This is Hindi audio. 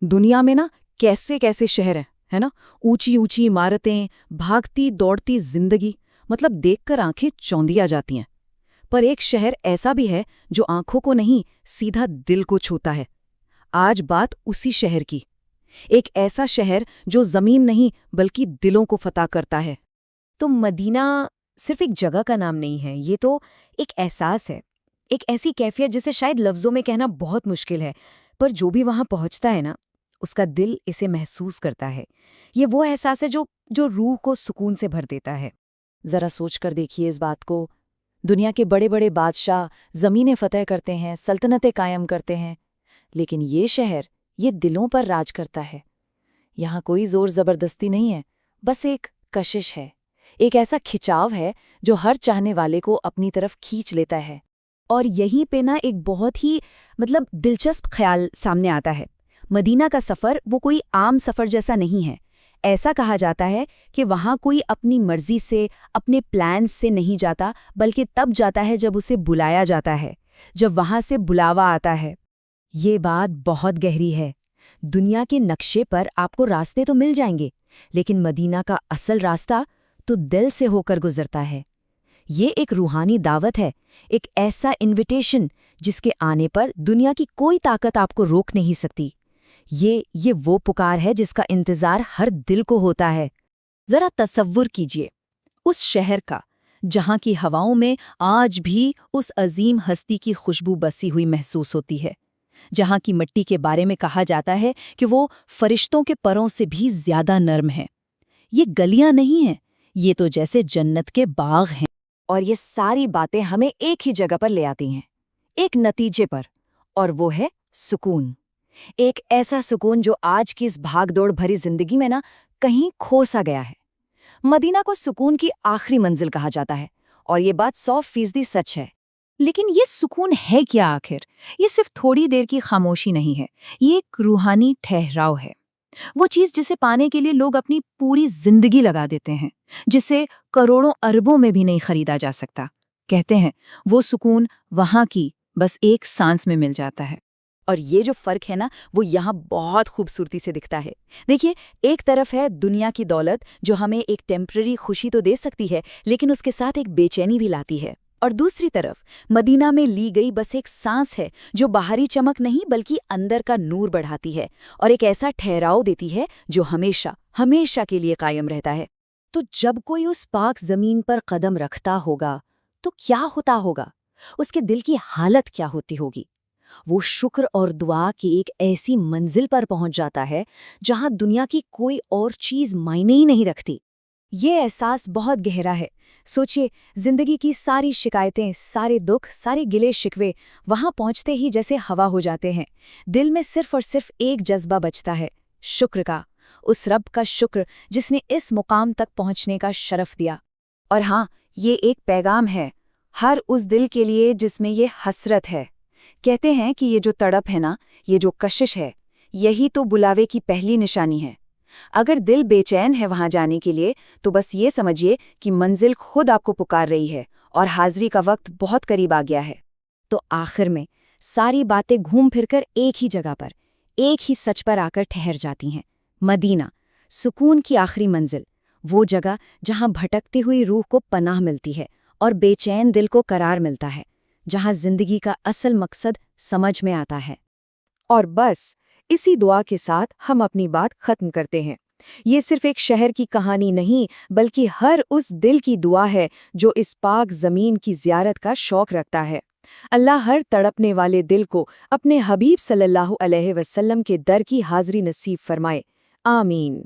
दुनिया में ना कैसे कैसे शहर हैं, है ना। ऊंची ऊंची इमारतें, भागती दौड़ती जिंदगी, मतलब देखकर आंखें चौंधिया जाती हैं। पर एक शहर ऐसा भी है जो आंखों को नहीं, सीधा दिल को छूता है। आज बात उसी शहर की। एक ऐसा शहर जो जमीन नहीं बल्कि दिलों को फतह करता है। तो मदीना सिर्फ एक जगह का नाम नहीं है, ये तो एक एहसास है। एक ऐसी कैफियत जिसे शायद लफ्ज़ों में कहना बहुत मुश्किल है, पर जो भी वहाँ पहुँचता है ना, उसका दिल इसे महसूस करता है। ये वो एहसास है जो रूह को सुकून से भर देता है। जरा सोच कर देखिए इस बात को। दुनिया के बड़े बड़े बादशाह जमीनें फतह करते हैं, सल्तनतें कायम करते हैं, लेकिन ये शहर, ये दिलों पर राज करता है। यहाँ कोई जोर जबरदस्ती नहीं है, बस एक कशिश है। एक ऐसा खिंचाव है जो हर चाहने वाले को अपनी तरफ खींच लेता है। और यहीं पे ना एक बहुत ही दिलचस्प ख्याल सामने आता है। मदीना का सफ़र वो कोई आम सफ़र जैसा नहीं है। ऐसा कहा जाता है कि वहाँ कोई अपनी मर्जी से, अपने प्लान्स से नहीं जाता, बल्कि तब जाता है जब उसे बुलाया जाता है, जब वहाँ से बुलावा आता है। ये बात बहुत गहरी है। दुनिया के नक्शे पर आपको रास्ते तो मिल जाएंगे, लेकिन मदीना का असल रास्ता तो दिल से होकर गुजरता है। ये एक रूहानी दावत है, एक ऐसा इनविटेशन जिसके आने पर दुनिया की कोई ताकत आपको रोक नहीं सकती। ये वो पुकार है जिसका इंतजार हर दिल को होता है। जरा तसव्वुर कीजिए उस शहर का, जहाँ की हवाओं में आज भी उस अजीम हस्ती की खुशबू बसी हुई महसूस होती है, जहाँ की मिट्टी के बारे में कहा जाता है कि वो फरिश्तों के परों से भी ज्यादा नर्म है। ये गलियां नहीं हैं, ये तो जैसे जन्नत के बाग हैं। और ये सारी बातें हमें एक ही जगह पर ले आती हैं, एक नतीजे पर, और वो है सुकून। एक ऐसा सुकून जो आज की इस भागदौड़ भरी जिंदगी में ना कहीं खो सा गया है। मदीना को सुकून की आखिरी मंजिल कहा जाता है, और ये बात 100% सच है। लेकिन ये सुकून है क्या आखिर? ये सिर्फ थोड़ी देर की खामोशी नहीं है, ये एक रूहानी ठहराव है। वो चीज जिसे पाने के लिए लोग अपनी पूरी जिंदगी लगा देते हैं, जिसे करोड़ों अरबों में भी नहीं खरीदा जा सकता। कहते हैं वो सुकून वहां की बस एक सांस में मिल जाता है। और ये जो फर्क है ना, वो यहाँ बहुत खूबसूरती से दिखता है। देखिए, एक तरफ है दुनिया की दौलत जो हमें एक टेम्पररी खुशी तो दे सकती है, लेकिन उसके साथ एक बेचैनी भी लाती है। और दूसरी तरफ मदीना में ली गई बस एक सांस है जो बाहरी चमक नहीं बल्कि अंदर का नूर बढ़ाती है, और एक ऐसा ठहराव देती है जो हमेशा हमेशा के लिए कायम रहता है। तो जब कोई उस पाक जमीन पर कदम रखता होगा तो क्या होता होगा? उसके दिल की हालत क्या होती होगी? वो शुक्र और दुआ की एक ऐसी मंजिल पर पहुंच जाता है जहां दुनिया की कोई और चीज मायने ही नहीं रखती। ये एहसास बहुत गहरा है। सोचिए, जिंदगी की सारी शिकायतें, सारे दुख, सारे गिले शिकवे वहां पहुंचते ही जैसे हवा हो जाते हैं। दिल में सिर्फ और सिर्फ एक जज्बा बचता है, शुक्र का। उस रब का शुक्र जिसने इस मुकाम तक पहुंचने का शरफ दिया। और हाँ, ये एक पैगाम है हर उस दिल के लिए जिसमें ये हसरत है। कहते हैं कि ये जो तड़प है ना, ये जो कशिश है, यही तो बुलावे की पहली निशानी है। अगर दिल बेचैन है वहां जाने के लिए, तो बस ये समझिए कि मंजिल खुद आपको पुकार रही है और हाजिरी का वक्त बहुत करीब आ गया है। तो आखिर में सारी बातें घूम फिरकर एक ही जगह पर, एक ही सच पर आकर ठहर जाती हैं। मदीना, सुकून की आखिरी मंजिल, वो जगह जहां भटकती हुई रूह को पनाह मिलती है और बेचैन दिल को करार मिलता है, जहां जिंदगी का असल मकसद समझ में आता है। और बस इसी दुआ के साथ हम अपनी बात खत्म करते हैं। ये सिर्फ एक शहर की कहानी नहीं, बल्कि हर उस दिल की दुआ है जो इस पाक जमीन की ज़ियारत का शौक रखता है। अल्लाह हर तड़पने वाले दिल को अपने हबीब सल्लल्लाहु अलैहि वसल्लम के दर की हाज़िरी नसीब फरमाए। आमीन।